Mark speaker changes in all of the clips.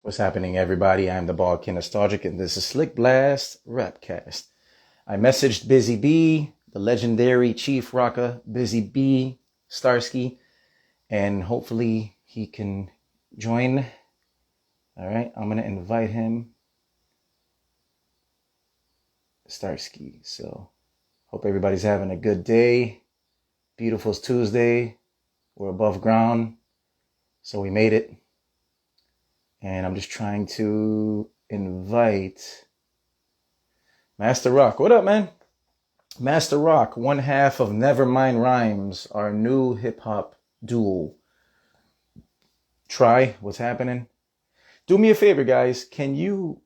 Speaker 1: What's happening, everybody? I'm the Bald King Nostalgic, and this is SlickBlast RapCast. I messaged Busy B, the legendary Chief Rocker, Busy B Starsky, and hopefully he can join. All right, I'm going to invite him, Starsky. So, hope everybody's having a good day. Beautiful Tuesday. We're above ground, so we made it. And I'm just trying to invite Master Rock. What up, man? Master Rock, one half of Nevermind Rhymes, our new hip hop duo. Try, what's happening? Do me a favor, guys. Can you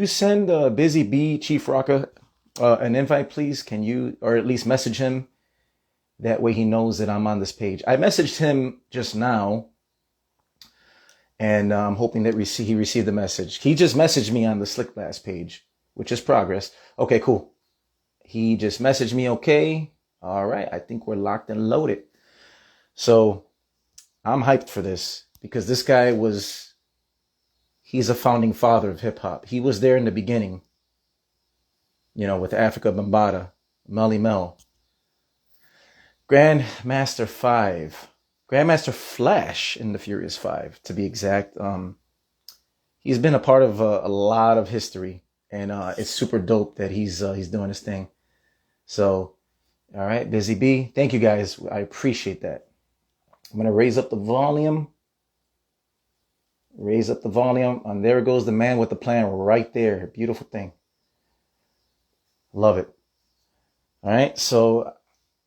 Speaker 1: send Busy B, Chief Rocker, an invite, please? Can you, or at least message him? That way he knows that I'm on this page. I messaged him just now. And I'm hoping that he received the message. He just messaged me on the SlickBlast page, which is progress. Okay, cool. He just messaged me, okay. All right, I think we're locked and loaded. So I'm hyped for this because this guy he's a founding father of hip hop. He was there in the beginning, with Africa Bambaataa, Melly Mel. Grandmaster 5. Grandmaster Flash in the Furious 5, to be exact. He's been a part of a lot of history, and it's super dope that he's doing his thing. So, all right, Busy B, thank you guys. I appreciate that. I'm gonna raise up the volume. And there goes the man with the plan right there. Beautiful thing. Love it. All right, so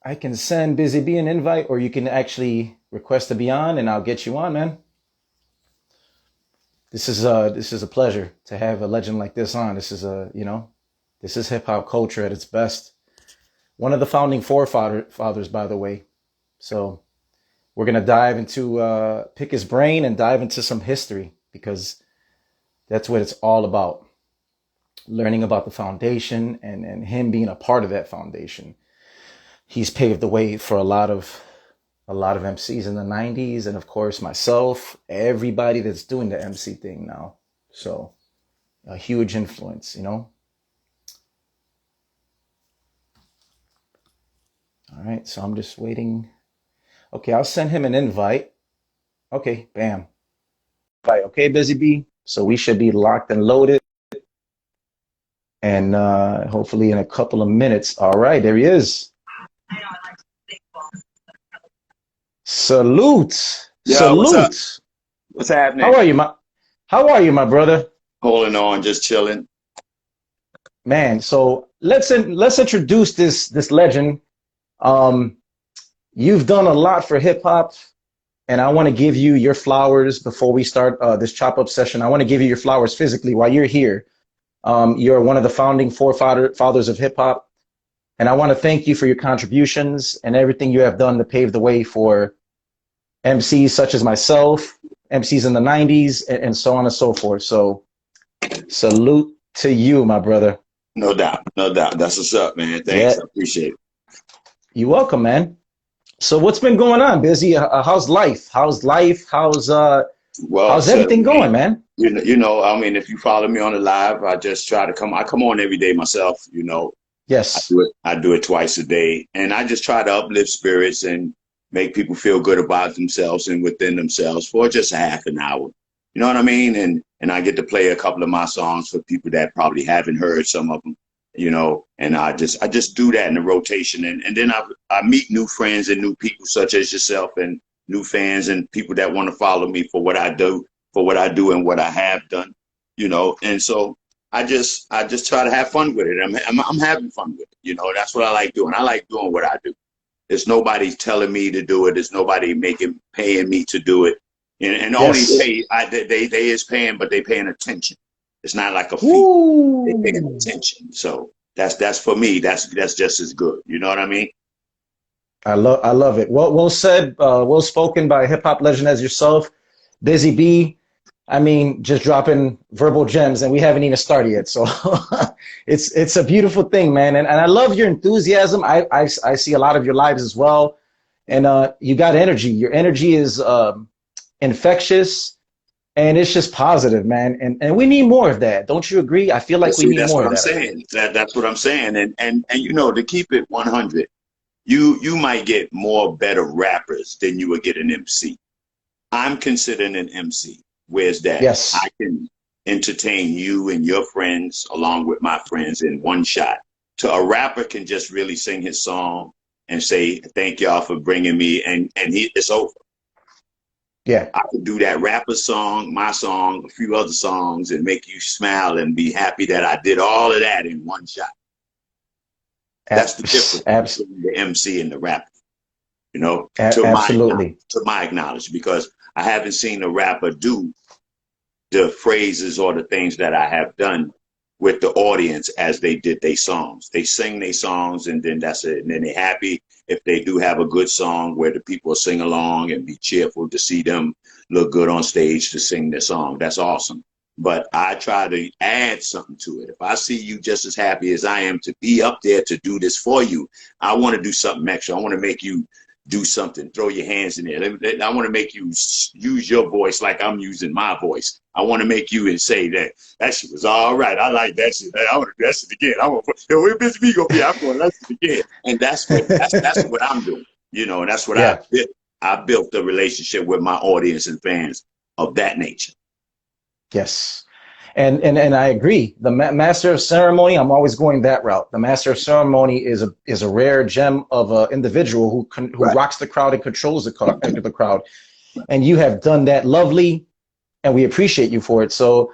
Speaker 1: I can send Busy B an invite, or you can actually request to be on, and I'll get you on, man. This is a pleasure to have a legend like this on. This is hip hop culture at its best. One of the founding forefathers, by the way. So we're gonna dive into pick his brain and dive into some history, because that's what it's all about. Learning about the foundation and him being a part of that foundation. He's paved the way for a lot of MCs in the 90s, and of course myself, everybody that's doing the MC thing now. So a huge influence, All right, so I'm just waiting. Okay, I'll send him an invite. Okay, bam. Right, okay, Busy B. So we should be locked and loaded. And hopefully in a couple of minutes. All right, there he is. Salute.
Speaker 2: Yo,
Speaker 1: Salute.
Speaker 2: What's happening?
Speaker 1: How are you, my brother?
Speaker 2: Holding on, just chilling.
Speaker 1: Man, so let's introduce this legend. You've done a lot for hip hop, and I want to give you your flowers before we start this chop up session. I want to give you your flowers physically while you're here. You're one of the founding forefathers of hip hop. And I want to thank you for your contributions and everything you have done to pave the way for MCs such as myself, MCs in the 90s, and so on and so forth. So salute to you, my brother.
Speaker 2: No doubt. That's what's up, man. Thanks.
Speaker 1: Yeah.
Speaker 2: I appreciate it.
Speaker 1: You're welcome, man. So what's been going on, Busy? How's life? How's everything going, man?
Speaker 2: If you follow me on the live, I just try to I come on every day myself,
Speaker 1: Yes.
Speaker 2: I do it twice a day, and I just try to uplift spirits and make people feel good about themselves and within themselves for just a half an hour. You know what I mean? And I get to play a couple of my songs for people that probably haven't heard some of them, and I just do that in the rotation. And then I meet new friends and new people such as yourself, and new fans and people that want to follow me for what I do and what I have done, and so I just try to have fun with it. I'm having fun with it. That's what I like doing. I like doing what I do. There's nobody telling me to do it. There's nobody paying me to do it. And
Speaker 1: Yes.
Speaker 2: only they is paying, but they paying attention. It's not like a fee. They paying attention. So that's for me. That's just as good. You know what I mean?
Speaker 1: I love it. Well said, well spoken by a hip hop legend as yourself, Busy B. I mean, just dropping verbal gems, and we haven't even started yet. So it's a beautiful thing, man. And I love your enthusiasm. I see a lot of your lives as well. And you got energy. Your energy is infectious. And it's just positive, man. And we need more of that. Don't you agree? I feel like we
Speaker 2: See,
Speaker 1: need
Speaker 2: that's
Speaker 1: more
Speaker 2: what
Speaker 1: of
Speaker 2: I'm
Speaker 1: that out
Speaker 2: saying. That's what I'm saying. And you know, to keep it 100, you might get more better rappers than you would get an MC. I'm considered an MC. Where's
Speaker 1: here.
Speaker 2: that? I
Speaker 1: Yes.
Speaker 2: can entertain you and your friends along with my friends in one shot. To a rapper can just really sing his song and say, thank y'all for bringing me, and it's over.
Speaker 1: Yeah.
Speaker 2: I could do that rapper song, my song, a few other songs, and make you smile and be happy that I did all of that in one shot. That's the difference
Speaker 1: Abs-
Speaker 2: between the MC and the rapper, you know,
Speaker 1: absolutely.
Speaker 2: to my knowledge, because I haven't seen a rapper do the phrases or the things that I have done with the audience as they did their songs. They sing their songs and then that's it. And then they're happy if they do have a good song where the people sing along and be cheerful to see them look good on stage to sing their song. That's awesome. But I try to add something to it. If I see you just as happy as I am to be up there to do this for you, I want to do something extra. I want to make you do something, throw your hands in there. I want to make you use your voice like I'm using my voice. I want to make you and say that shit was all right. I like that shit. I want to do that shit again. I want to, where Miss B gonna be? I'm going to listen again. And that's what I'm doing. You know, and that's what
Speaker 1: Yeah.
Speaker 2: I built a relationship with my audience and fans of that nature.
Speaker 1: Yes. And I agree. The master of ceremony, I'm always going that route. The master of ceremony is a rare gem of an individual who
Speaker 2: Right.
Speaker 1: rocks the crowd and controls the crowd. And you have done that lovely, and we appreciate you for it. So,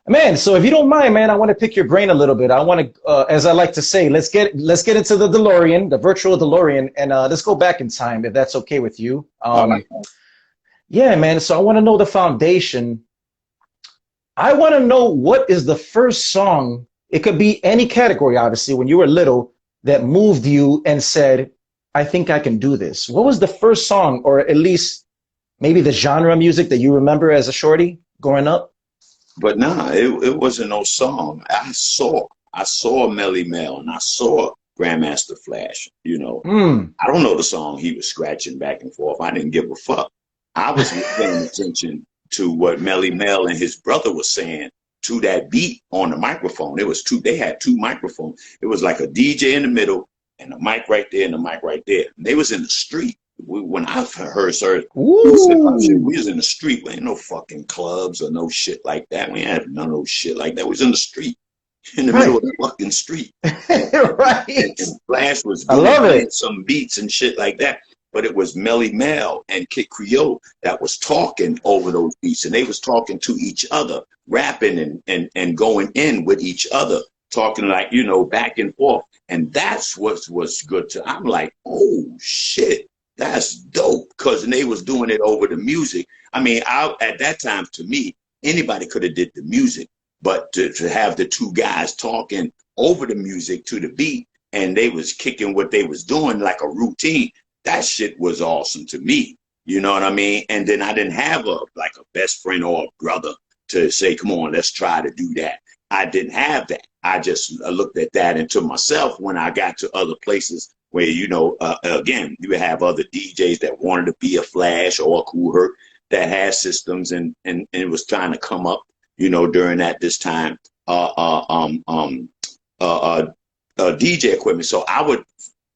Speaker 1: man, so if you don't mind, man, I want to pick your brain a little bit. I want to, as I like to say, let's get into the DeLorean, the virtual DeLorean, and let's go back in time if that's okay with you.
Speaker 2: All right.
Speaker 1: Yeah, man. So I want to know the foundation. I want to know what is the first song, it could be any category, obviously, when you were little, that moved you and said, I think I can do this. What was the first song, or at least maybe the genre of music that you remember as a shorty growing up?
Speaker 2: But nah, it wasn't no song. I saw Melly Mel and I saw Grandmaster Flash, you know.
Speaker 1: Mm.
Speaker 2: I don't know the song he was scratching back and forth. I didn't give a fuck. I was paying attention to what Melly Mel and his brother was saying to that beat on the microphone. They had two microphones. It was like a DJ in the middle and a mic right there and a mic right there. And they was in the street. When I heard her, we
Speaker 1: Ooh.
Speaker 2: was in the street. We ain't no fucking clubs or no shit like that. We ain't had none of no shit like that. We was in the street, in the middle
Speaker 1: Right.
Speaker 2: of the fucking street.
Speaker 1: Right.
Speaker 2: And Flash was
Speaker 1: I
Speaker 2: doing
Speaker 1: love
Speaker 2: playing
Speaker 1: it.
Speaker 2: some beats and shit like that. But it was Melly Mel and Kid Creole that was talking over those beats, and they was talking to each other, rapping and going in with each other, talking like, you know, back and forth. And that's what was good to. I'm like, oh shit, that's dope, because they was doing it over the music. I mean, at that time, to me, anybody could have did the music, but to have the two guys talking over the music to the beat, and they was kicking what they was doing like a routine, that shit was awesome to me. You know what I mean? And then I didn't have a best friend or a brother to say, come on, let's try to do that. I didn't have that. I just looked at that and to myself when I got to other places where, you know, again, you have other DJs that wanted to be a Flash or a Cool Herc that had systems and it was trying to come up, you know, during this time, DJ equipment. So I would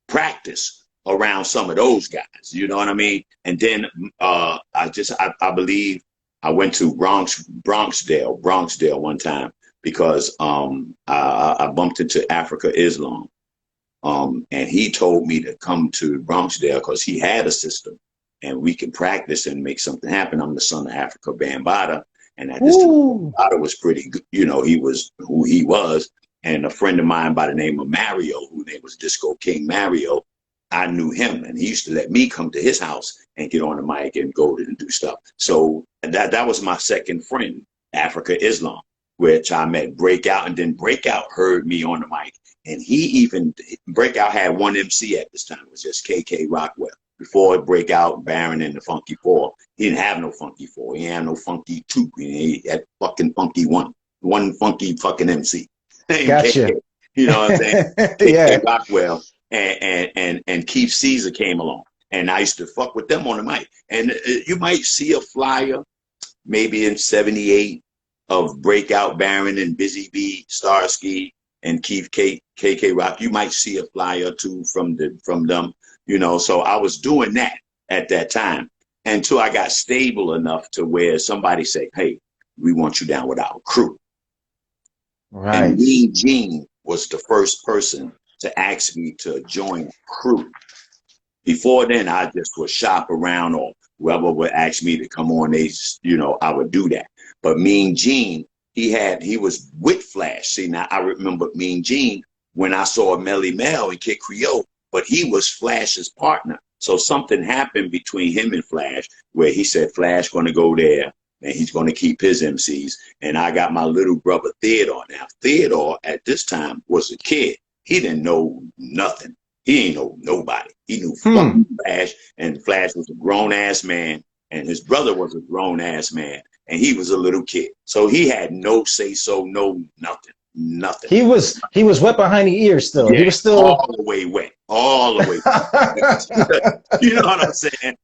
Speaker 2: practice around some of those guys, you know what I mean? And then I believe I went to Bronxdale one time because I bumped into Africa Islam. And he told me to come to Bronxdale because he had a system and we can practice and make something happen. I'm the son of Africa Bambaataa. And at this time, Bambaataa was pretty good. You know, he was who he was. And a friend of mine by the name of Mario, whose name was Disco King Mario, I knew him, and he used to let me come to his house and get on the mic and go and do stuff. So that was my second friend, Africa Islam, which I met Breakout, and then Breakout heard me on the mic. And Breakout had one MC at this time. It was just KK Rockwell. Before Breakout, Baron, and the Funky Four, he didn't have no Funky Four. He had no Funky Two. He had fucking Funky One funky fucking MC.
Speaker 1: Gotcha.
Speaker 2: KK, you know what I'm saying?
Speaker 1: Yeah.
Speaker 2: KK Rockwell and Keith Caesar came along. And I used to fuck with them on the mic. And you might see a flyer maybe in 78 of Breakout Baron and Busy B, Starsky, and Keith KK Rock. You might see a flyer or two from them, you know. So I was doing that at that time until I got stable enough to where somebody said, hey, we want you down with our crew.
Speaker 1: Right.
Speaker 2: And Mean Gene was the first person to ask me to join crew. Before then, I just would shop around, or whoever would ask me to come on, I would do that. But Mean Gene, he was with Flash. See, now I remember Mean Gene when I saw Melly Mel and Kid Creole, but he was Flash's partner. So something happened between him and Flash where he said, Flash going to go there and he's going to keep his MCs. And I got my little brother Theodore. Now, Theodore at this time was a kid. He didn't know nothing. He ain't know nobody. He knew fucking Flash, and Flash was a grown-ass man, and his brother was a grown-ass man, and he was a little kid. So he had no say-so, no nothing. Nothing.
Speaker 1: He was wet behind the ears still.
Speaker 2: Yeah,
Speaker 1: he was still
Speaker 2: all the way wet. All the way wet. You know what I'm saying?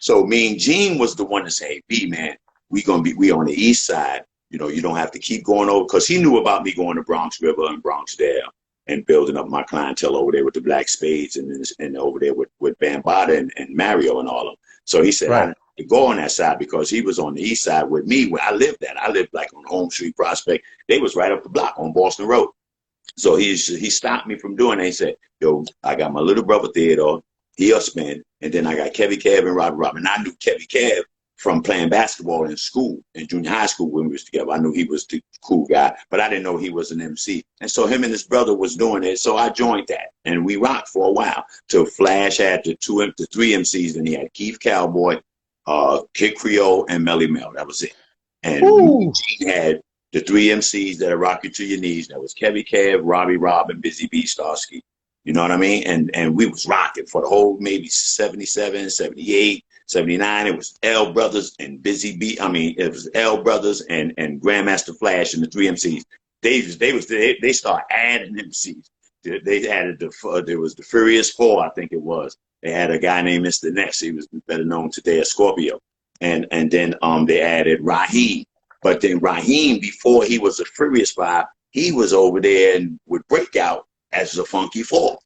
Speaker 2: So Mean Gene was the one to say, hey, B, man, we on the east side. You know, you don't have to keep going over, because he knew about me going to Bronx River and Bronxdale and building up my clientele over there with the Black Spades and over there with Bambaataa and Mario and all of them. So he said, I to go on that side, because he was on the east side with me where I lived at. I lived like on Home Street Prospect. They was right up the block on Boston Road. So he stopped me from doing that. He said, yo, I got my little brother Theodore, he'll spin, and then I got Kevy Kev and Robbie Rob. And I knew Kevy Kev from playing basketball in school, in junior high school when we was together. I knew he was the cool guy, but I didn't know he was an MC. And so him and his brother was doing it. So I joined that, and we rocked for a while till Flash had the three MCs, and he had Keith Cowboy, Kid Creole, and Melly Mel. That was it. And Gene had the three MCs that rock you to your knees. That was Kevy Kev, Robbie Rob, and Busy B Starsky. You know what I mean? And we was rocking for the whole maybe 77, 78, 79. It was L Brothers and Busy B. I mean, it was L Brothers and Grandmaster Flash and the three MCs. They started adding MCs. They added there was the Furious Four, I think it was. They had a guy named Mr. Next. He was better known today as Scorpio. And then they added Raheem. But then Raheem, before he was a Furious Five, he was over there and would Breakout as the Funky Four.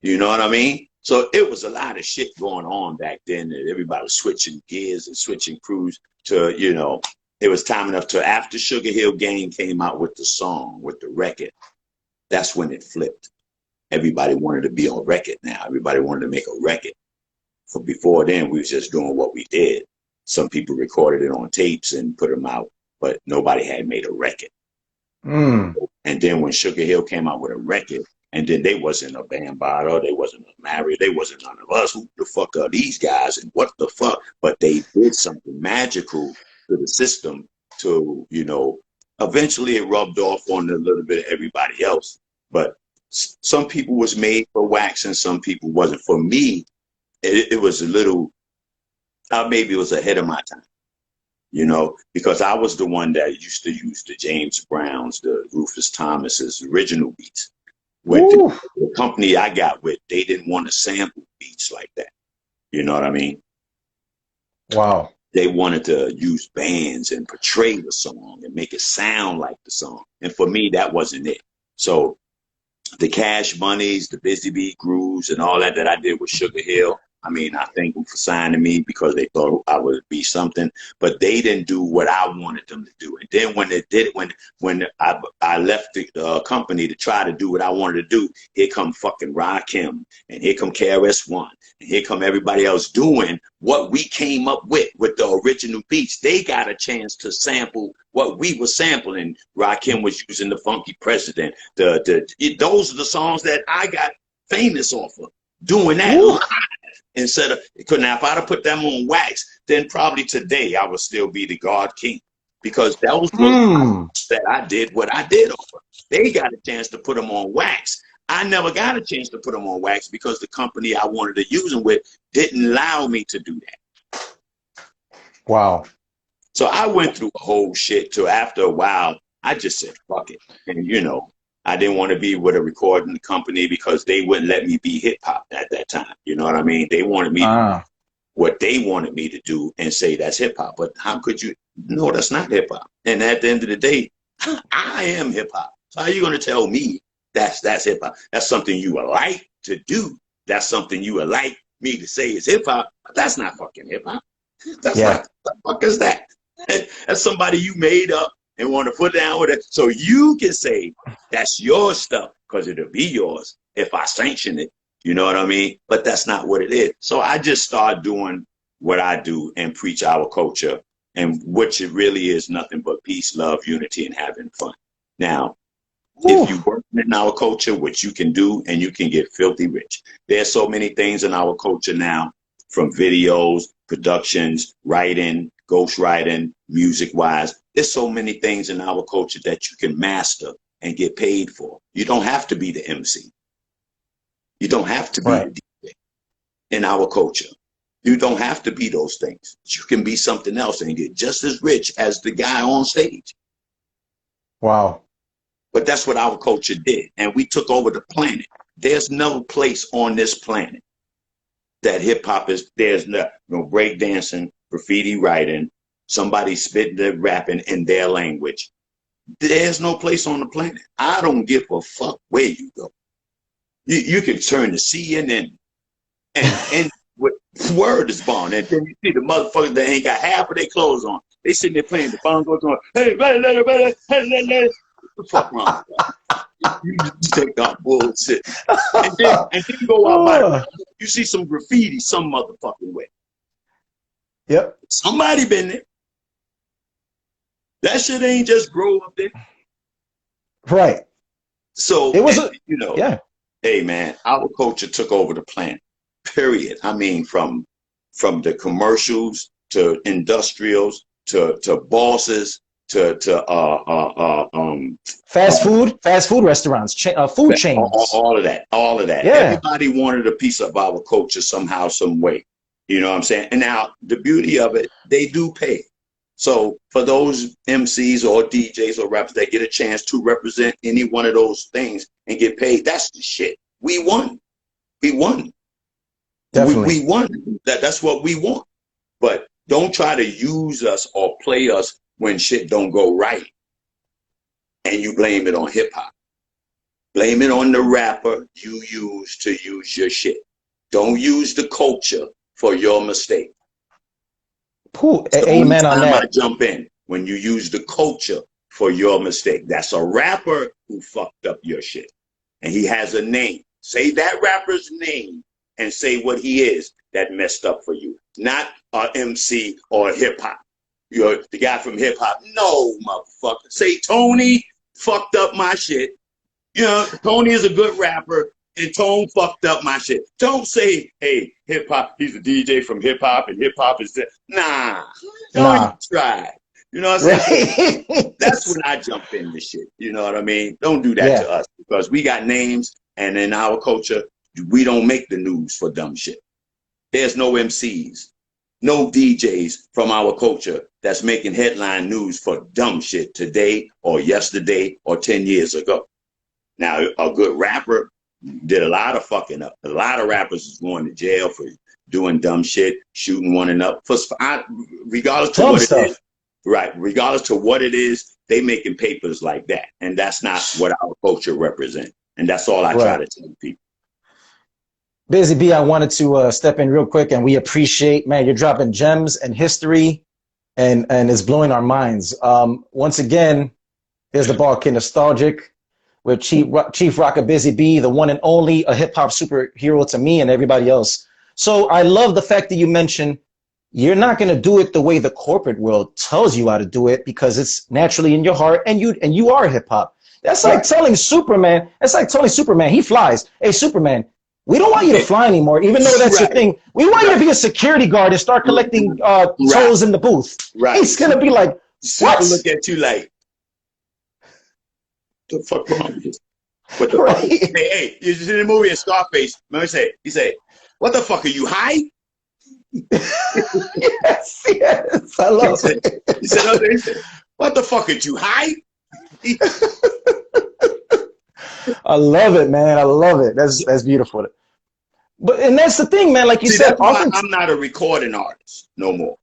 Speaker 2: You know what I mean? So it was a lot of shit going on back then, that everybody was switching gears and switching crews to, you know, it was time enough to, after Sugar Hill Gang came out with the song, with the record, that's when it flipped. Everybody wanted to be on record now. Everybody wanted to make a record. For before then, we was just doing what we did. Some people recorded it on tapes and put them out, but nobody had made a record. And then when Sugar Hill came out with a record, and then they wasn't a Bambaataa, they wasn't a Mario, they wasn't none of us. Who the fuck are these guys and what the fuck? But they did something magical to the system to, you know, eventually it rubbed off on a little bit of everybody else. But some people was made for wax and some people wasn't. For me, it was a little, maybe it was ahead of my time. You know, because I was the one that used to use the James Browns, the Rufus Thomas's original beats. With the company I got with, they didn't want to sample beats like that. You know what I mean?
Speaker 1: Wow.
Speaker 2: They wanted to use bands and portray the song and make it sound like the song. And for me, that wasn't it. So the Cash Moneys, the Busy Bee Grooves, and all that I did with Sugar Hill, I mean, I thank them for signing me because they thought I would be something, but they didn't do what I wanted them to do. And then when they did it, when I left the company to try to do what I wanted to do, here come fucking Rakim, and here come KRS-One, and here come everybody else doing what we came up with the original beats. They got a chance to sample what we were sampling. Rakim was using the Funky President. Those are the songs that I got famous off of, doing that live. Instead of, now if I'd have put them on wax, then probably today I would still be the God King, because those were that I did what I did over. They got a chance to put them on wax. I never got a chance to put them on wax because the company I wanted to use them with didn't allow me to do that.
Speaker 1: Wow.
Speaker 2: So I went through a whole shit till after a while, I just said, fuck it. And you know, I didn't want to be with a recording company because they wouldn't let me be hip hop at that time. You know what I mean? They wanted me to what they wanted me to do and say that's hip hop. But how could you? No, that's not hip hop. And at the end of the day, I am hip hop. So how are you going to tell me that's hip hop? That's something you would like to do. That's something you would like me to say is hip hop. But that's not fucking hip hop. That's not, what the fuck is that? That's somebody you made up and want to put down with it. So you can say that's your stuff because it'll be yours if I sanction it. You know what I mean? But that's not what it is. So I just start doing what I do and preach our culture, and which it really is nothing but peace, love, unity, and having fun. Now, if you work in our culture, which you can do, and you can get filthy rich. There's so many things in our culture now, from videos, productions, writing, ghostwriting, music-wise. There's so many things in our culture that you can master and get paid for. You don't have to be the MC. You don't have to be the DJ in our culture. You don't have to be those things. You can be something else and get just as rich as the guy on stage.
Speaker 1: Wow.
Speaker 2: But that's what our culture did. And we took over the planet. There's no place on this planet that hip hop is. There's no break dancing, graffiti writing, somebody spitting their rapping in their language. There's no place on the planet. I don't give a fuck where you go. You can turn to CNN and what word is born, and then you see the motherfuckers that ain't got half of their clothes on. They sitting there playing the bongos on. Hey, what the fuck wrong with that? You just take that bullshit. And then you go out by you see some graffiti some motherfucking way.
Speaker 1: Yep.
Speaker 2: Somebody been there. That shit ain't just grow up there.
Speaker 1: Right.
Speaker 2: So
Speaker 1: it was
Speaker 2: hey man, our culture took over the planet. Period. I mean, from the commercials to industrials to bosses to fast
Speaker 1: food restaurants, food chains,
Speaker 2: all of that. Yeah. Everybody wanted a piece of our culture somehow, some way. You know what I'm saying? And now the beauty of it, they do pay. So for those MCs or DJs or rappers that get a chance to represent any one of those things and get paid, that's the shit. We won. Definitely. We won. That's what we want. But don't try to use us or play us when shit don't go right. And you blame it on hip hop. Blame it on the rapper you use to use your shit. Don't use the culture for your mistake.
Speaker 1: Amen on that.
Speaker 2: I jump in when you use the culture for your mistake. That's a rapper who fucked up your shit. And he has a name. Say that rapper's name and say what he is that messed up for you. Not a MC or hip hop. You're the guy from hip hop. No, motherfucker. Say Tony fucked up my shit. You know, Tony is a good rapper and Tone fucked up my shit. Don't say, hey, hip hop, he's a DJ from hip hop and hip hop is that. Nah. Don't even try. You know what I'm saying? Right. That's when I jump in this shit. You know what I mean? Don't do that to us because we got names, and in our culture, we don't make the news for dumb shit. There's no MCs, no DJs from our culture that's making headline news for dumb shit today or yesterday or 10 years ago. Now, a good rapper did a lot of fucking up. A lot of rappers is going to jail for doing dumb shit, shooting one another. Regardless to what it is. Right. Regardless to what it is, they making papers like that. And that's not what our culture represents. And that's all I try to tell people.
Speaker 1: Busy B, I wanted to step in real quick, and we appreciate, man, you're dropping gems and history, and it's blowing our minds. Once again, here's the Ball Kid Nostalgic with Chief Rocker Busy B, the one and only, a hip-hop superhero to me and everybody else. So I love the fact that you mentioned you're not going to do it the way the corporate world tells you how to do it because it's naturally in your heart, and you are hip hop. That's like telling Superman. That's like telling Superman he flies. Hey, Superman, we don't want you to fly anymore, even though that's your thing. We want you to be a security guard and start collecting tolls in the booth. Right. He's going to be like, what?
Speaker 2: Look at you like, the fuck wrong with you? What the fuck? Hey, you just in the movie in Scarface. Remember he said, what the fuck are you high?
Speaker 1: yes, I love it.
Speaker 2: He said, what the fuck are you high?
Speaker 1: I love it, man. I love it. That's beautiful. But and that's the thing, man. Like you
Speaker 2: See,
Speaker 1: said,
Speaker 2: that's why
Speaker 1: often.
Speaker 2: I'm not a recording artist no more.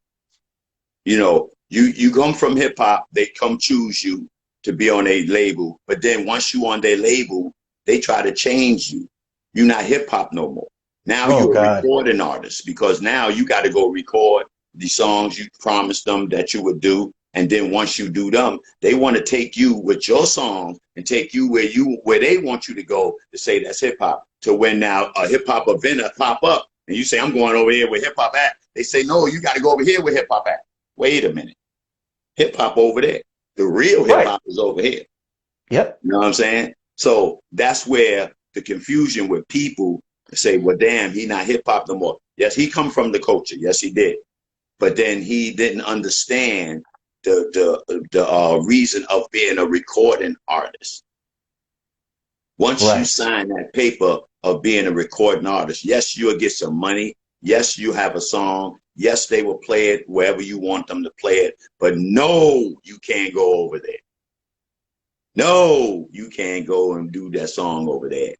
Speaker 2: You know, you come from hip hop, they come choose you to be on a label, but then once you on their label, they try to change you. You're not hip hop no more. Now
Speaker 1: Oh
Speaker 2: you're a
Speaker 1: God.
Speaker 2: recording artist because now you got to go record the songs you promised them that you would do. And then once you do them, they want to take you with your songs and take you where they want you to go to say that's hip hop. To when now a hip hop event pop up and you say I'm going over here with hip hop at, they say no, you got to go over here with hip hop at. Wait a minute, hip hop over there. The real hip
Speaker 1: Right.
Speaker 2: hop is over here.
Speaker 1: Yep.
Speaker 2: You know what I'm saying? So that's where the confusion with people say, well, damn, he not hip hop no more. Yes, he come from the culture. Yes, he did. But then he didn't understand the reason of being a recording artist. Once you
Speaker 1: Right.
Speaker 2: sign that paper of being a recording artist, yes, you'll get some money. Yes, you have a song. Yes, they will play it wherever you want them to play it. But no, you can't go over there. No, you can't go and do that song over there.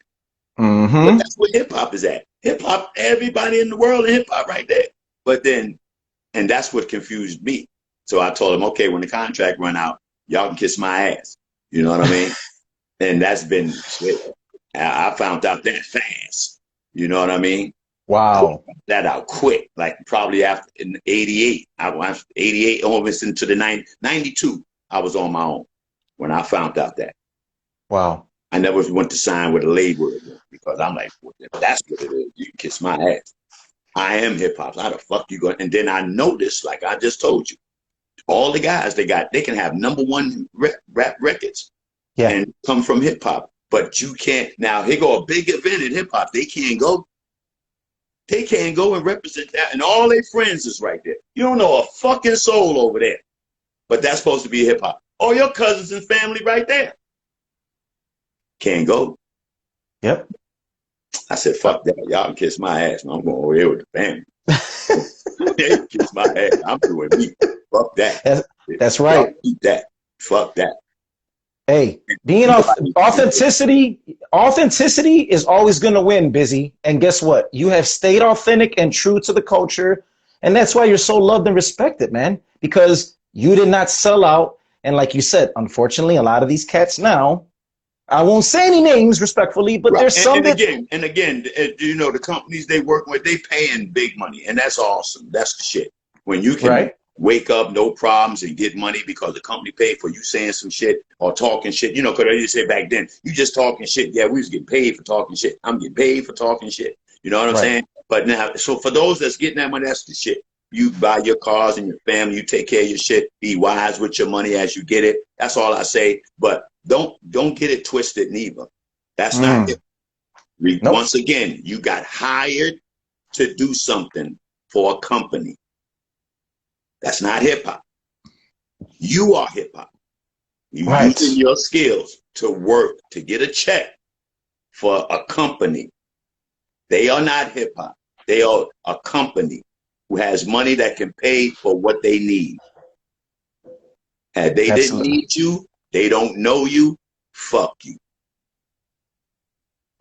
Speaker 2: But
Speaker 1: Mm-hmm.
Speaker 2: that's where hip hop is at. Hip hop, everybody in the world in hip hop right there. But then, and that's what confused me. So I told him, okay, when the contract run out, y'all can kiss my ass. You know what I mean? And that's been shit. I found out that fast. You know what I mean?
Speaker 1: Wow.
Speaker 2: That out quick, like probably after in '88. I watched '88 almost into the '92. I was on my own when I found out that.
Speaker 1: Wow.
Speaker 2: I never went to sign with a label again because I'm like, well, if that's what it is, you can kiss my ass. I am hip hop. So how the fuck you going? And then I noticed, like I just told you, all the guys they can have #1 rap records
Speaker 1: Yeah.
Speaker 2: and come from hip hop, but you can't. Now here go a big event in hip hop. They can't go. They can't go and represent that, and all their friends is right there. You don't know a fucking soul over there, but that's supposed to be hip hop. All your cousins and family right there can't go.
Speaker 1: Yep.
Speaker 2: I said, fuck that. Y'all can kiss my ass. I'm going over here with the family. They can kiss my ass. I'm doing me. Fuck that.
Speaker 1: That's
Speaker 2: Y'all
Speaker 1: right.
Speaker 2: keep that. Fuck that.
Speaker 1: Hey, being authenticity is always going to win, Busy. And guess what? You have stayed authentic and true to the culture. And that's why you're so loved and respected, man, because you did not sell out. And like you said, unfortunately, a lot of these cats now, I won't say any names respectfully, but
Speaker 2: Right.
Speaker 1: there's some that.
Speaker 2: And again, you know, the companies they work with, they paying big money. And that's awesome. That's the shit. When you can
Speaker 1: Right.
Speaker 2: wake up, no problems, and get money because the company paid for you saying some shit or talking shit. You know, because I used to say back then, you just talking shit. Yeah, we was getting paid for talking shit. I'm getting paid for talking shit. You know what I'm
Speaker 1: Right.
Speaker 2: saying? But now, so for those that's getting that money, that's the shit. You buy your cars and your family, you take care of your shit, be wise with your money as you get it. That's all I say. But don't get it twisted neither. That's not it.
Speaker 1: Nope.
Speaker 2: Once again, you got hired to do something for a company. That's not hip hop. You are hip hop. You
Speaker 1: Right.
Speaker 2: using your skills to work to get a check for a company. They are not hip hop. They are a company who has money that can pay for what they need. And they didn't
Speaker 1: Absolutely.
Speaker 2: need you, they don't know you, fuck you.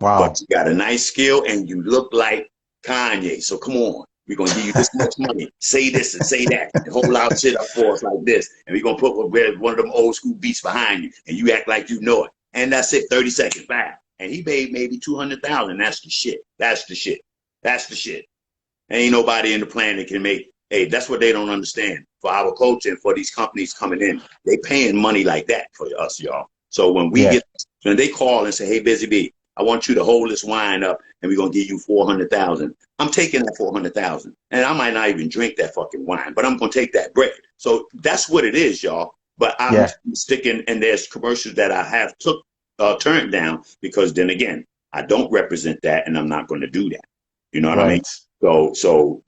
Speaker 1: Wow.
Speaker 2: But you got a nice skill and you look like Kanye. So come on. We're going to give you this much money. Say this and say that. And hold our shit up for us like this. And we're going to put one of them old school beats behind you. And you act like you know it. And that's it. 30 seconds. Bye. And he made maybe 200,000. That's the shit. That's the shit. That's the shit. Ain't nobody in the planet can make. Hey, that's what they don't understand. For our culture and for these companies coming in, they paying money like that for us, y'all. So when they call and say, hey, Busy B, I want you to hold this wine up and we're going to give you 400,000. I'm taking that 400,000 and I might not even drink that fucking wine, but I'm going to take that bread. So that's what it is, y'all. But I'm sticking, and there's commercials that I have turned down because then again, I don't represent that and I'm not going to do that. You know what I mean? So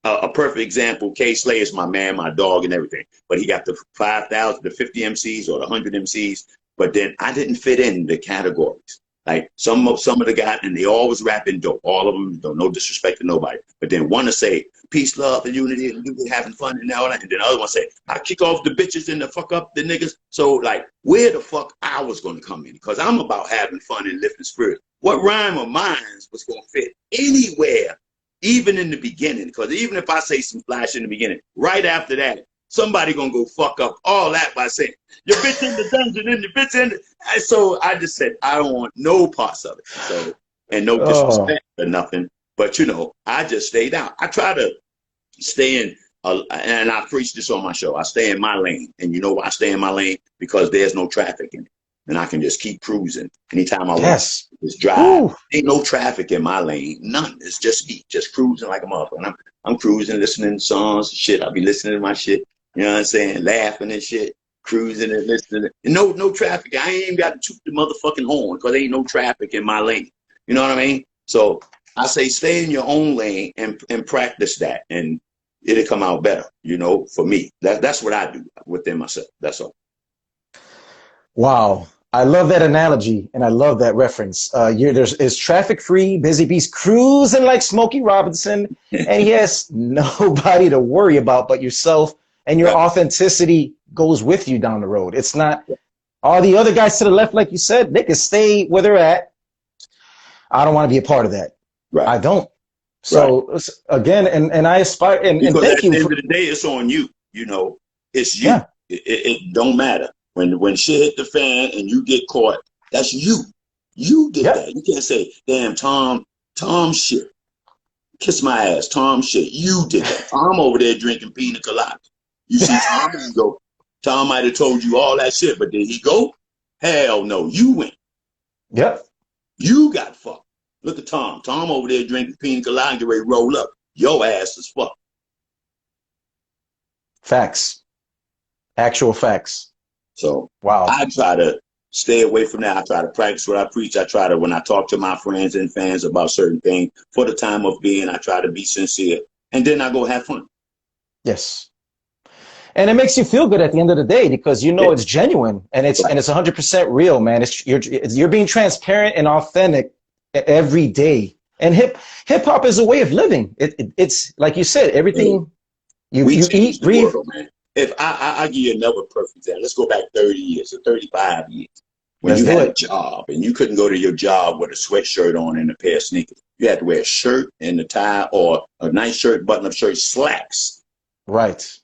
Speaker 2: a perfect example, K Slay is my man, my dog and everything, but he got the 5,000, the 50 MCs or the 100 MCs, but then I didn't fit in the categories. Like some of the guys, and they always rapping dope. All of them, don't no disrespect to nobody. But then one to say peace, love, and unity, and we having fun and all that. And then the other one say, I kick off the bitches and the fuck up the niggas. So like, where the fuck I was gonna come in? Because I'm about having fun and lifting spirits. What rhyme of mine was gonna fit anywhere, even in the beginning? Because even if I say some flash in the beginning, right after that, somebody gonna go fuck up all that by saying your bitch in the dungeon and your bitch in the... So I just said I don't want no parts of it. So, and no disrespect or nothing, but you know, I just stayed out. I try to stay in, and I preach this on my show. I stay in my lane, and you know why I stay in my lane? Because there's no traffic in it, and I can just keep cruising anytime I want. Just drive. Ooh. Ain't no traffic in my lane, none. It's just me, just cruising like a motherfucker. I'm cruising, listening to songs, shit. I'll be listening to my shit. You know what I'm saying? Laughing and shit, cruising and listening. And no traffic. I ain't even got to toot the motherfucking horn because there ain't no traffic in my lane. You know what I mean? So I say stay in your own lane and practice that, and it'll come out better, you know, for me. That's what I do within myself. That's all.
Speaker 1: Wow. I love that analogy, and I love that reference. There's traffic-free, Busy Bees cruising like Smokey Robinson, and he has nobody to worry about but yourself, and your authenticity goes with you down the road. It's not all the other guys to the left, like you said, they can stay where they're at. I don't want to be a part of that. Right. I don't. So again, and I aspire, and thank you.
Speaker 2: At the end of the day, it's on you. You know, it's you. Yeah. It don't matter. When shit hit the fan and you get caught, that's you. You did that. You can't say, damn, Tom shit. Kiss my ass, Tom shit. You did that. Tom over there drinking pina colada. You see Tom and go, Tom might have told you all that shit, but did he go? Hell no, you went.
Speaker 1: Yep.
Speaker 2: You got fucked. Look at Tom. Tom over there drinking pina colada and get ready to roll up. Your ass is fucked.
Speaker 1: Facts. Actual facts.
Speaker 2: So
Speaker 1: wow.
Speaker 2: I try to stay away from that. I try to practice what I preach. I try to, when I talk to my friends and fans about certain things, for the time of being, I try to be sincere. And then I go have fun.
Speaker 1: Yes. And it makes you feel good at the end of the day because you know it's genuine and it's 100% real, man. You're being transparent and authentic every day. And hip hop is a way of living. It's like you said, everything you eat, breathe.
Speaker 2: World, man. If I give you another perfect example, let's go back 30 years or 35 years. When you had a job and you couldn't go to your job with a sweatshirt on and a pair of sneakers. You had to wear a shirt and a tie or a nice shirt, button-up shirt, slacks.
Speaker 1: Right.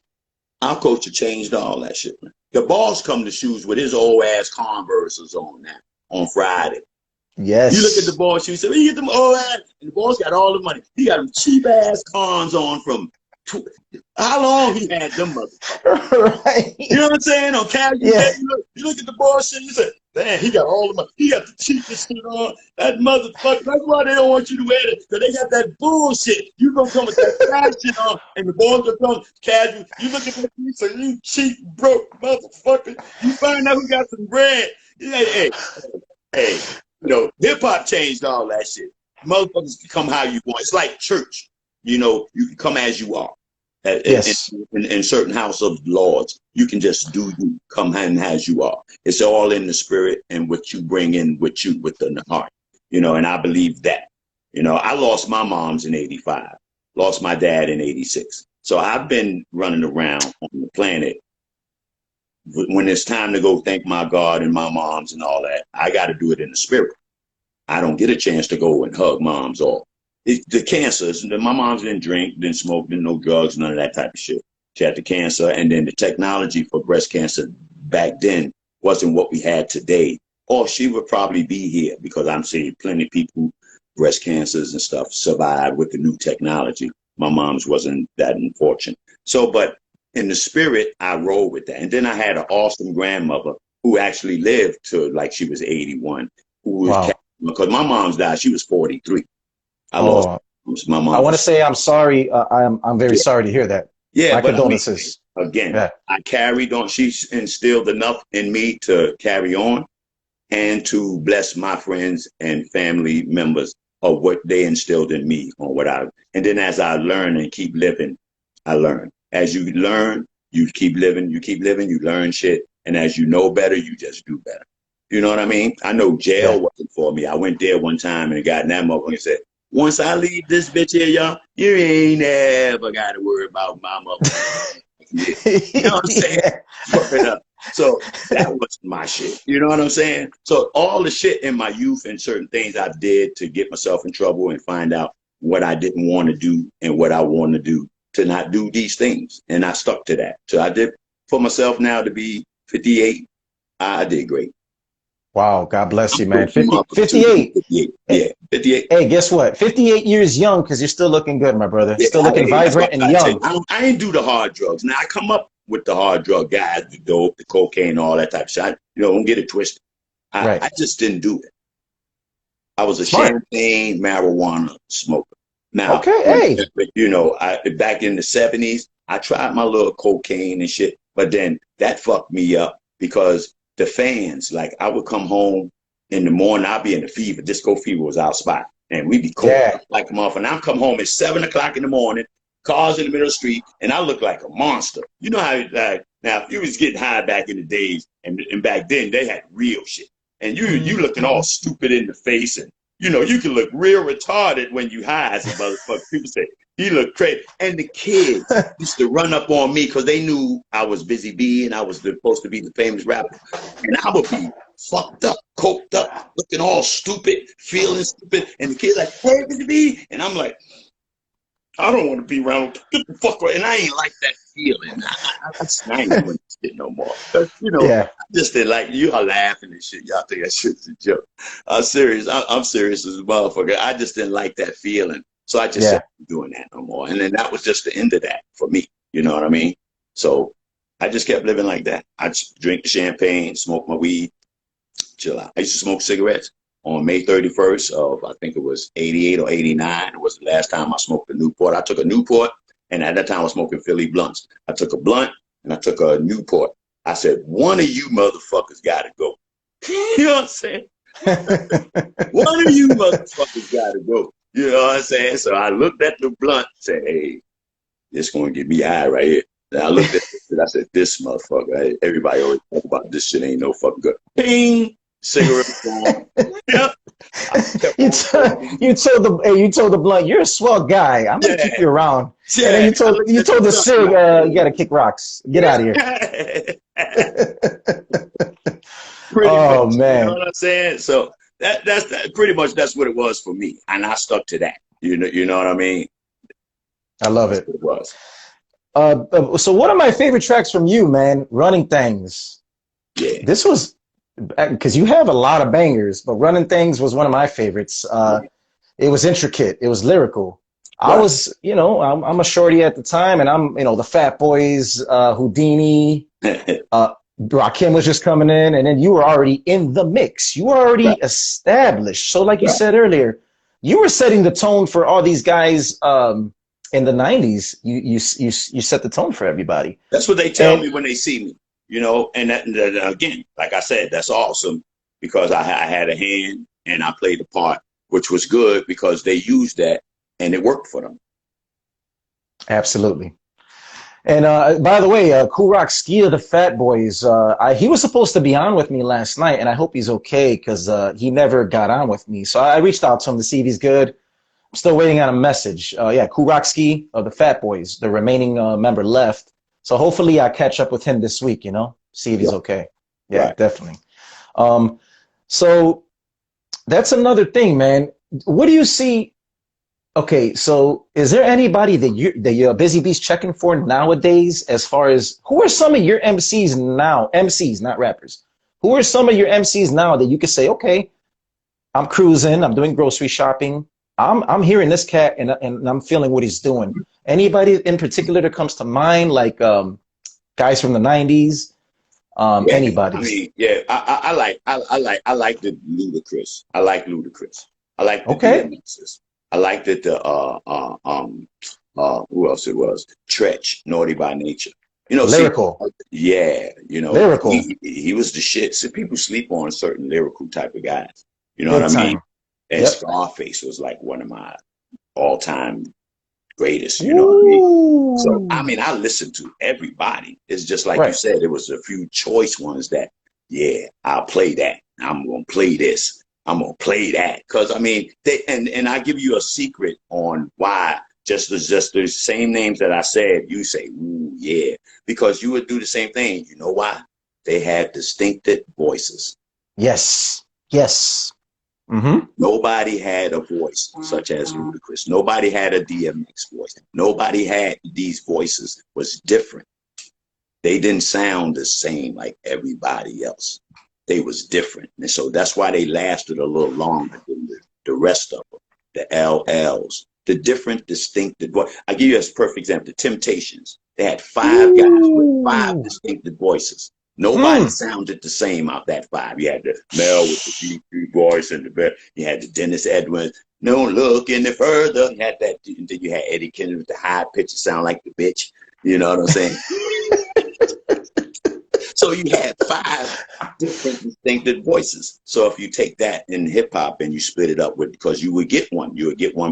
Speaker 2: Our culture changed all that shit, man. The boss come to shoes with his old ass Converses on now on Friday.
Speaker 1: Yes.
Speaker 2: You look at the boss shoes, say, where you get them old ass? And the boss got all the money. He got them cheap ass cons on from how long he had them motherfuckers. Right. You know what I'm saying? On casual day, you look at the bullshit, you say, man, he got all the money. He got the cheapest shit on. That motherfucker. That's why they don't want you to wear it. Because they got that bullshit. You gonna come with that fashion on, and the boys will come casual. You look at that, you say, you cheap, broke motherfucker. You find out who got some bread. Hey, you know, hip hop changed all that shit. Motherfuckers can come how you want. It's like church. You know, you can come as you are. In certain house of lords, you can just do you, come in as you are. It's all in the spirit and what you bring in with you within the heart. You know, and I believe that. You know, I lost my moms in 85, lost my dad in 86. So I've been running around on the planet. When it's time to go thank my God and my moms and all that, I got to do it in the spirit. I don't get a chance to go and hug moms or the cancers. My mom's didn't drink, didn't smoke, didn't no drugs, none of that type of shit. She had the cancer, and then the technology for breast cancer back then wasn't what we had today. Or she would probably be here because I'm seeing plenty of people, breast cancers and stuff, survive with the new technology. My mom's wasn't that unfortunate. So, but in the spirit, I roll with that. And then I had an awesome grandmother who actually lived to like she was 81, who was because my mom's died, she was 43. I lost my mom.
Speaker 1: I want to say I'm sorry. I'm very sorry to hear that.
Speaker 2: Yeah,
Speaker 1: my condolences.
Speaker 2: I mean, again, I carried on. She's instilled enough in me to carry on and to bless my friends and family members of what they instilled in me on what I. And then as I learn and keep living, I learn. As you learn, you keep living, you learn shit. And as you know better, you just do better. You know what I mean? I know jail
Speaker 1: Yeah.
Speaker 2: wasn't for me. I went there one time and the guy in that motherfucker said, once I leave this bitch here, y'all, you ain't ever got to worry about my motherfucker. You know what I'm saying?
Speaker 1: Yeah.
Speaker 2: Fucking up. So that wasn't my shit. You know what I'm saying? So all the shit in my youth and certain things I did to get myself in trouble and find out what I didn't want to do and what I want to do to not do these things. And I stuck to that. So I did for myself now to be 58. I did great.
Speaker 1: Wow, God bless you, man.
Speaker 2: I'm
Speaker 1: 50,
Speaker 2: motherfucker too.
Speaker 1: 58.
Speaker 2: 58. Yeah, 58.
Speaker 1: Hey, guess what? 58 years young because you're still looking good, my brother.
Speaker 2: Yeah,
Speaker 1: Still looking
Speaker 2: hey, that's what
Speaker 1: vibrant and
Speaker 2: I tell you.
Speaker 1: young.
Speaker 2: I ain't do the hard drugs. Now I come up with the hard drug guys, the dope, the cocaine, all that type of shit. Don't get it twisted.
Speaker 1: Right.
Speaker 2: I just didn't do it. I was a
Speaker 1: Smart.
Speaker 2: champagne marijuana smoker. Now,
Speaker 1: Okay.
Speaker 2: when
Speaker 1: Hey.
Speaker 2: back in the 70s, I tried my little cocaine and shit, but then that fucked me up because the fans, like I would come home in the morning, I'd be in the fever. Disco fever was our spot. And we'd be cold
Speaker 1: Yeah.
Speaker 2: like a motherfucker. Now I come home at 7 o'clock in the morning, cars in the middle of the street, and I look like a monster. You know how now if you was getting high back in the days, and back then they had real shit. And you looking all stupid in the face, and you can look real retarded when you high as a motherfucker. People say he looked crazy. And the kids used to run up on me because they knew I was Busy Bee and I was supposed to be the famous rapper. And I would be fucked up, coked up, looking all stupid, feeling stupid. And the kids like, hey, Busy Bee. And I'm like, I don't want to be around. Get the fuck away. And I ain't like that feeling. I ain't doing this shit no more.
Speaker 1: Yeah.
Speaker 2: I just didn't like you are laughing and shit. Y'all think that shit's a joke. I'm serious. I'm serious as a motherfucker. I just didn't like that feeling. So I just said, I'm doing that no more. And then that was just the end of that for me. You know what I mean? So I just kept living like that. I just drink the champagne, smoke my weed, chill out. I used to smoke cigarettes. On May 31st of, I think it was 88 or 89, it was the last time I smoked a Newport. I took a Newport, and at that time I was smoking Philly blunts. I took a blunt, and I took a Newport. I said, one of you motherfuckers got to go. You know what I'm saying? One of you motherfuckers got to go. You know what I'm saying? So I looked at the blunt and said, hey, this going to get me high right here. And I looked at it, and I said, this motherfucker, everybody always talk about this shit ain't no fucking good. Ping! Cigarette gone. Yep.
Speaker 1: You told the blunt, you're a swell guy. I'm gonna keep you around.
Speaker 2: Yeah.
Speaker 1: And then you told the cig, you gotta kick rocks. Get out of here.
Speaker 2: Pretty
Speaker 1: Oh
Speaker 2: much,
Speaker 1: man.
Speaker 2: you know what I'm saying? So that's pretty much that's what it was for me, and I stuck to that. You know what I mean?
Speaker 1: I love it.
Speaker 2: It was.
Speaker 1: So one of my favorite tracks from you, man, Running Things.
Speaker 2: Yeah.
Speaker 1: This was because you have a lot of bangers, but Running Things was one of my favorites. It was intricate. It was lyrical.
Speaker 2: Right.
Speaker 1: I was, I'm a shorty at the time, and I'm, the Fat Boys, Houdini, Rakim was just coming in, and then you were already in the mix. You were already established. So like you said earlier, you were setting the tone for all these guys in the 90s. You set the tone for everybody.
Speaker 2: That's what they tell me when they see me. And that again, like I said, that's awesome because I had a hand and I played a part, which was good because they used that and it worked for them.
Speaker 1: Absolutely. And by the way, Cool Rock Ski of the Fat Boys, he was supposed to be on with me last night, and I hope he's okay because he never got on with me. So I reached out to him to see if he's good. I'm still waiting on a message. Cool Rock Ski of the Fat Boys, the remaining member left. So hopefully I catch up with him this week, see if he's okay. Yeah, definitely. So that's another thing, man. What do you see? Okay, so is there anybody that you're Busy Bees checking for nowadays as far as who are some of your MCs now? MCs, not rappers. Who are some of your MCs now that you could say, okay, I'm cruising, I'm doing grocery shopping, I'm hearing this cat and I'm feeling what he's doing. Anybody in particular that comes to mind, like guys from the 90s? Anybody?
Speaker 2: I mean, I like the Ludacris. I like Ludacris. I like the DMXs. I liked it. Who else it was? Tretch, Naughty by Nature.
Speaker 1: Lyrical.
Speaker 2: Lyrical. He was the shit. So people sleep on certain lyrical type of guys. You know what I mean? And Scarface was like one of my all-time greatest. You know what I mean? So I listened to everybody. It's just like you said. It was a few choice ones that, I'll play that. I'm gonna play this. I'm gonna play that. Cause I mean, and I give you a secret on why. Just the same names that I said, you say, ooh, yeah, because you would do the same thing. You know why? They had distinctive voices.
Speaker 1: Yes. Yes. Mm-hmm.
Speaker 2: Nobody had a voice such as Ludacris. Nobody had a DMX voice. Nobody had these voices was different. They didn't sound the same like everybody else. They was different. And so that's why they lasted a little longer than the rest of them, the LLs, the different distinctive voice. I give you a perfect example, the Temptations. They had 5 guys with 5 distinctive voices. Nobody sounded the same out that 5. You had the Mel with the deep voice and you had the Dennis Edwards. No look any further. You had that. And then you had Eddie Kennedy with the high pitch, sound like the bitch. You know what I'm saying? So you had 5 different distinctive voices. So if you take that in hip hop and you split it up with, because you would get one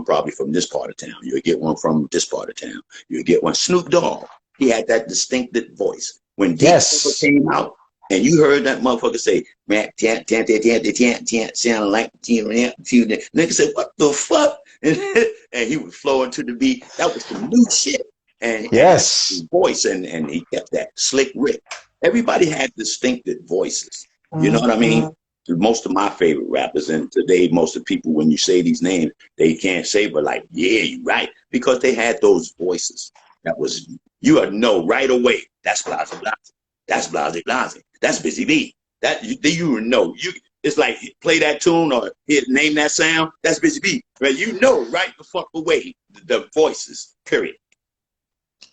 Speaker 2: probably from this part of town. You would get one from this part of town. You would get one. Snoop Dogg, he had that distinctive voice. When Deep came out and you heard that motherfucker say, man, sound like nigga said, what the fuck? And he would flow into the beat. That was some new shit. And his voice, and he kept that Slick Rick. Everybody had distinctive voices. You know what I mean? Most of my favorite rappers, and today most of the people, when you say these names, they can't say, but like, yeah, you're right, because they had those voices. That was, you would know right away. That's Blase Blase. That's Blase Blase. That's Busy B. That you would know. It's like play that tune or name that sound. That's Busy B. But you know right the fuck away the voices. Period.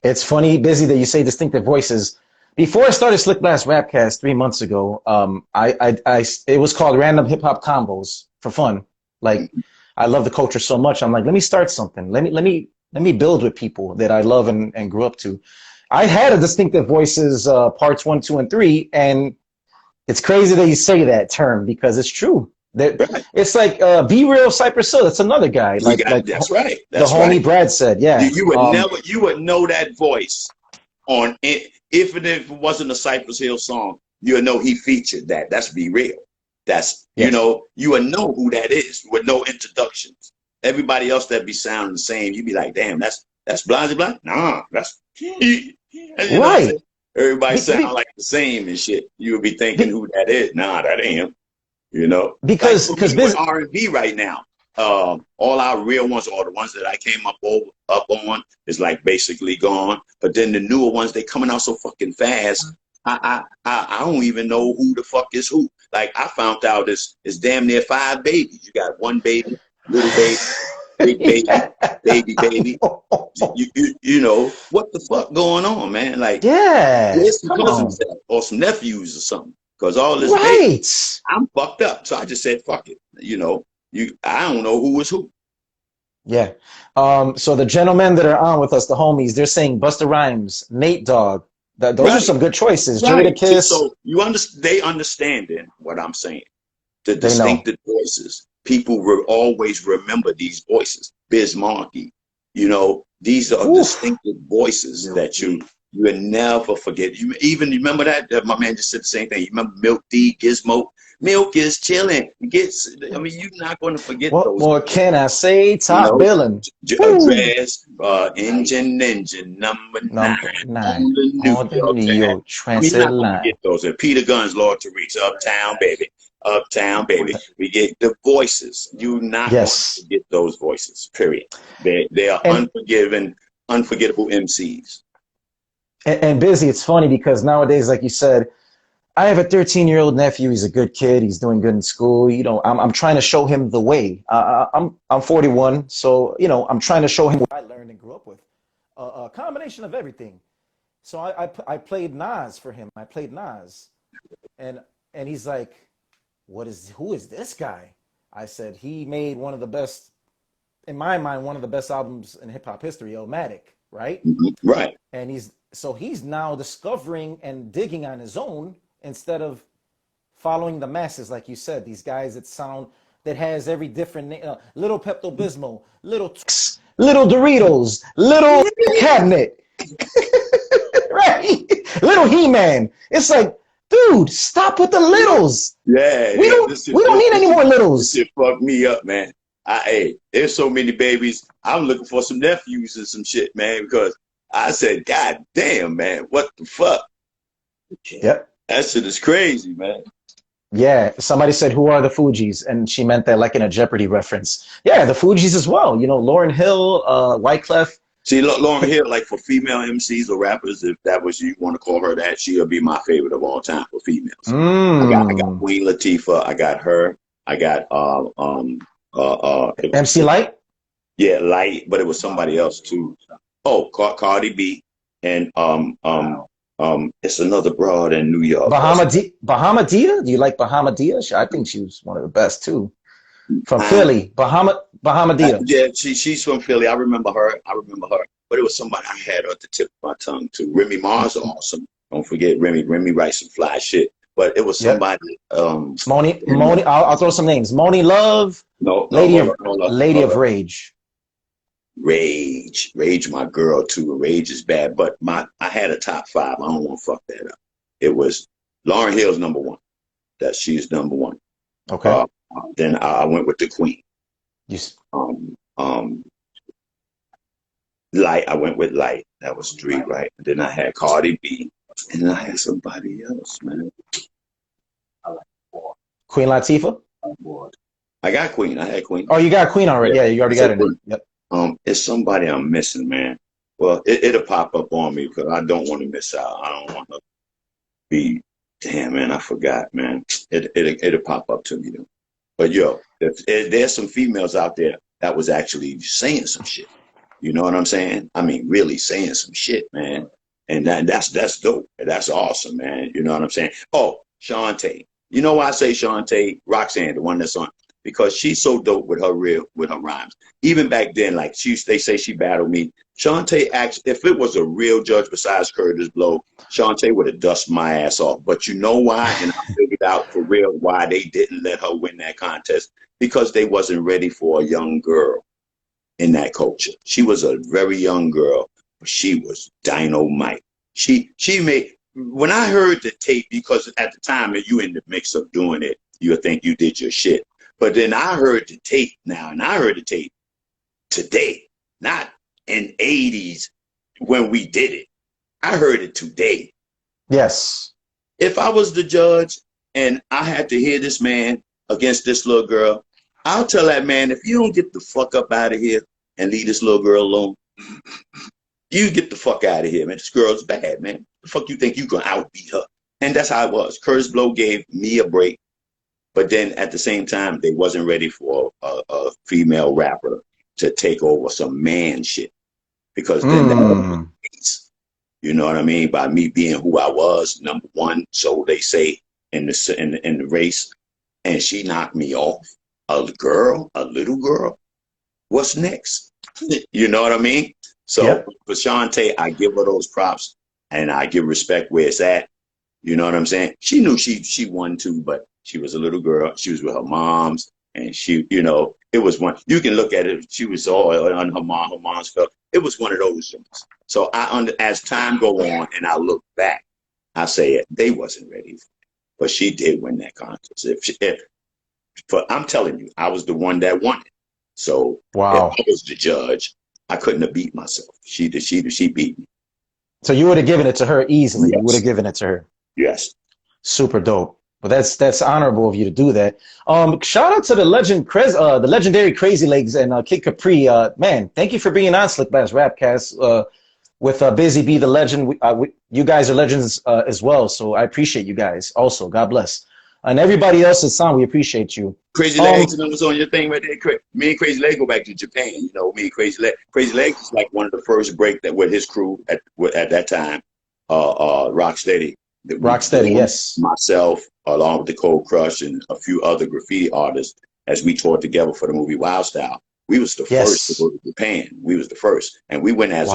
Speaker 1: It's funny, Busy, that you say distinctive voices. Before I started SlickBlast RapCast 3 months ago, it was called Random Hip Hop Combos for fun. Like, I love the culture so much. I'm like, let me start something. Let me build with people that I love and grew up to. I had a distinctive voices parts 1, 2, and 3, and it's crazy that you say that term because it's true. It's like Be Real Cypress Hill. That's another guy.
Speaker 2: That's right. That's
Speaker 1: the homie Brad said. Yeah,
Speaker 2: you would know that voice on it. If it wasn't a Cypress Hill song, you would know he featured that. That's Be Real. That's, you know, you would know who that is with no introductions. Everybody else that be sounding the same, you'd be like, damn, that's Blase Blase? Nah, that's,
Speaker 1: right.
Speaker 2: Everybody sound like the same and shit. You would be thinking who that is. Nah, that ain't him. You know?
Speaker 1: Because
Speaker 2: with R&B right now, all our real ones, or the ones that I came up on, is like basically gone. But then the newer ones, they coming out so fucking fast. I don't even know who the fuck is who. Like I found out it's damn near 5 babies. You got one baby, little baby, big baby, baby. You know what the fuck going on, man? Like it's some cousins or some nephews or something. Because all this baby, I'm fucked up. So I just said fuck it. You know. I don't know who is who.
Speaker 1: Yeah. So the gentlemen that are on with us, the homies, they're saying Busta Rhymes, Nate Dogg. Those are some good choices. Jada Kiss.
Speaker 2: So they understanding what I'm saying. The distinctive voices. People will always remember these voices. Biz Markie. You know, these are distinctive voices that you will never forget. You remember that? My man just said the same thing. You remember Milk D, Gizmo? Milk is chilling. I mean, you're not going to forget
Speaker 1: what
Speaker 2: those.
Speaker 1: What more can I say? Top billing.
Speaker 2: Address, engine number 9. On the New York Transit line. Get those. And Peter Guns, Lord Tariq, Uptown Baby. Uptown Baby. We get the voices. You're not going to forget those voices, period. They are unforgettable MCs.
Speaker 1: And Busy, it's funny because nowadays, like you said, I have a 13-year-old nephew. He's a good kid. He's doing good in school. You know, I'm trying to show him the way. I'm 41, so you know, I'm trying to show him what I learned and grew up with. A combination of everything. So I played Nas for him. I played Nas, and he's like, who is this guy? I said he made one of the best, in my mind, one of the best albums in hip hop history, Illmatic, right?
Speaker 2: Right.
Speaker 1: And he's now discovering and digging on his own, instead of following the masses, like you said, these guys that has every different little Pepto-Bismol, little Doritos, little cabinet, right? Little He-Man. It's like Dude, stop with the littles.
Speaker 2: Yeah,
Speaker 1: We don't need any more
Speaker 2: this
Speaker 1: littles.
Speaker 2: shit fucked me up, man. Hey, there's so many babies. I'm looking for some nephews and some shit, man, because I said, God damn, man, what the fuck?
Speaker 1: Yep.
Speaker 2: That shit is crazy, man.
Speaker 1: Yeah, somebody said, "Who are the Fugees?" And she meant that like in a Jeopardy reference. Yeah, the Fugees as well. You know, Lauryn Hill, Wyclef.
Speaker 2: See, Lauren Hill, like for female MCs or rappers, if that was you want to call her that, she'll be my favorite of all time for females. I got
Speaker 1: Mm.
Speaker 2: Queen Latifah, I got her, I got
Speaker 1: MC Light.
Speaker 2: yeah, Light, but it was somebody else too. Oh, Cardi B, and it's another broad in New York.
Speaker 1: Bahamadia. Do you like Bahamadia? I think she was one of the best too. From Philly, Bahamadia.
Speaker 2: Yeah, she's from Philly. I remember her. But it was somebody I had at the tip of my tongue too. Remy Ma's awesome. Don't forget Remy. Remy writes some fly shit. But it was somebody.
Speaker 1: Moni. I'll throw some names. Moni Love.
Speaker 2: No,
Speaker 1: Lady of Rage.
Speaker 2: Rage, my girl too. Rage is bad, but I had a top 5. I don't want to fuck that up. It was Lauryn Hill's number 1. She's number 1.
Speaker 1: Okay.
Speaker 2: Then I went with the Queen.
Speaker 1: Yes.
Speaker 2: Light. I went with Light. That was 3, right? And then I had Cardi B, and then I had somebody else, man.
Speaker 1: Queen Latifah.
Speaker 2: I got Queen. I had Queen.
Speaker 1: Oh, you got Queen already. Yeah, you already got it. Yep.
Speaker 2: It's somebody I'm missing, man. Well, it'll pop up on me because I don't want to miss out. I don't want to be. Damn, man, I forgot, man. It'll pop up to me though. But yo, if there's some females out there that was actually saying some shit. You know what I'm saying? I mean, really saying some shit, man. And that's dope. That's awesome, man. You know what I'm saying? Oh, Shantae. You know why I say Shantae? Roxanne, the one that's on. Because she's so dope with her rhymes. Even back then, like they say she battled me. Shantae if it was a real judge besides Curtis Blow, Shantae would have dusted my ass off. But you know why? And I figured out for real why they didn't let her win that contest. Because they wasn't ready for a young girl in that culture. She was a very young girl, but she was dynamite. She made, when I heard the tape, because at the time you in the mix of doing it, you would think you did your shit. But then I heard the tape now, and I heard the tape today, not in 80s when we did it. I heard it today.
Speaker 1: Yes.
Speaker 2: If I was the judge and I had to hear this man against this little girl, I'll tell that man, if you don't get the fuck up out of here and leave this little girl alone, you get the fuck out of here, man. This girl's bad, man. The fuck you think you gonna outbeat her? And that's how it was. Curtis Blow gave me a break. But then at the same time, they wasn't ready for a female rapper to take over some man shit. Because then you know what I mean? By me being who I was, number 1, so they say in the race, and she knocked me off. A little girl, what's next? You know what I mean? So for Shantae, I give her those props and I give respect where it's at. You know what I'm saying? She knew she won too, but she was a little girl. She was with her moms, and she, you know, it was one. You can look at it. She was all on her mom. Her mom's felt. It was one of those things. So as time go on, and I look back, I say they wasn't ready for it, but she did win that contest. But I'm telling you, I was the one that won it. So
Speaker 1: wow,
Speaker 2: if I was the judge, I couldn't have beat myself. She beat me.
Speaker 1: So you would have given it to her easily.
Speaker 2: Yes.
Speaker 1: You would have given it to her.
Speaker 2: Yes.
Speaker 1: Super dope. But that's honorable of you to do that. Shout out to the the legendary Crazy Legs and Kid Capri. Man, thank you for being on SlickBlast RapCast with Busy Bee the Legend. You guys are legends as well, so I appreciate you guys. Also, God bless. And everybody else that's on, we appreciate you.
Speaker 2: Crazy Legs, and was on your thing right there. Me and Crazy Legs go back to Japan. You know, me and Crazy Legs. Crazy Legs is like one of the first break that with his crew at that time. Rocksteady.
Speaker 1: Rocksteady, yes.
Speaker 2: Myself, along with the Cold Crush and a few other graffiti artists, as we toured together for the movie Wild Style. We was the first to go to Japan. We was the first, and we went as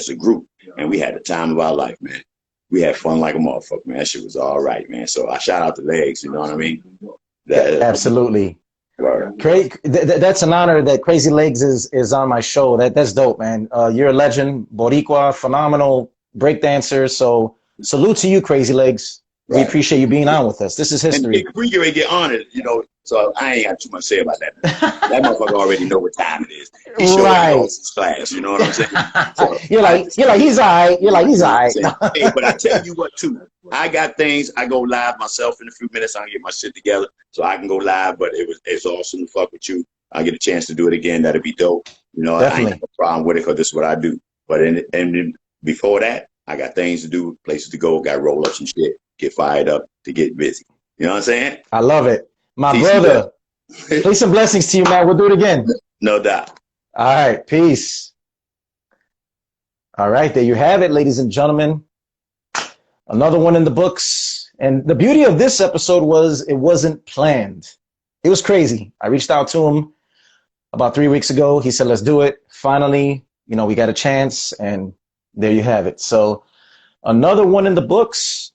Speaker 2: a group, and we had the time of our life, man. We had fun like a motherfucker, man. That shit was all right, man. So I shout out the Legs, you know what I mean?
Speaker 1: Absolutely. That's an honor that Crazy Legs is on my show. That's dope, man. You're a legend, Boricua, phenomenal breakdancer. So salute to you, Crazy Legs. We appreciate you being on with us. This is
Speaker 2: And
Speaker 1: history.
Speaker 2: we get honored, so I ain't got too much to say about that. That motherfucker already know what time it is. He sure
Speaker 1: Right.
Speaker 2: lost his class, you know what I'm saying? So
Speaker 1: you're like, he's all right. You're like, he's all right.
Speaker 2: Hey, but I tell you what, too. I got things. I go live myself in a few minutes. I'll get my shit together so I can go live. But it's awesome to fuck with you. I get a chance to do it again. That'd be dope. I ain't have a problem with it because this is what I do. But before that, I got things to do, places to go, got roll up some shit, get fired up to get busy. You know what I'm saying?
Speaker 1: I love it. My
Speaker 2: Peace
Speaker 1: brother, peace and blessings to you, man. We'll do it again.
Speaker 2: No doubt.
Speaker 1: All right. Peace. All right. There you have it, ladies and gentlemen. Another one in the books. And the beauty of this episode was it wasn't planned. It was crazy. I reached out to him about 3 weeks ago. He said, let's do it. Finally, we got a chance, and there you have it. So another one in the books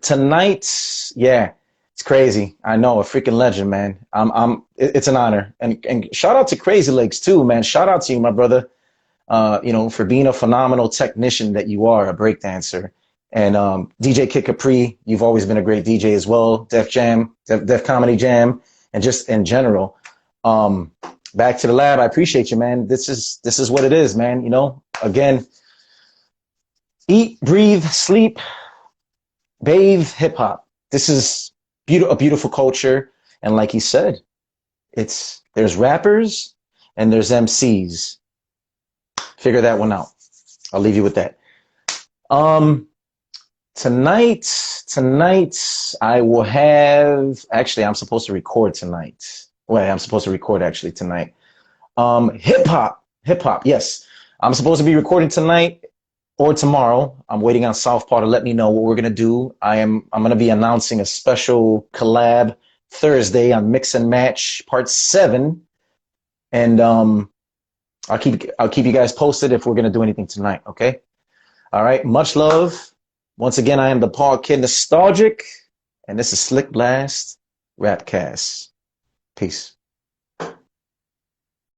Speaker 1: tonight. Yeah, it's crazy. I know, a freaking legend, man. It's an honor. And shout out to Crazy Legs too, man. Shout out to you, my brother, for being a phenomenal technician that you are, a breakdancer. And DJ Kid Capri, you've always been a great DJ as well. Def Comedy Jam, and just in general. Back to the lab. I appreciate you, man. This is what it is, man. Again, eat, breathe, sleep, bathe, hip hop. This is a beautiful culture. And like he said, there's rappers and there's MCs. Figure that one out. I'll leave you with that. Tonight I will have, actually, I'm supposed to record tonight. Wait, I'm supposed to record actually tonight. Hip hop. Yes. I'm supposed to be recording tonight or tomorrow. I'm waiting on Southpaw to let me know what we're going to do. I'm going to be announcing a special collab Thursday on Mix and Match Part 7. And I'll keep you guys posted if we're going to do anything tonight, okay? All right, much love. Once again, I am the Paul Kid Nostalgic, and this is SlickBlast RapCast. Peace.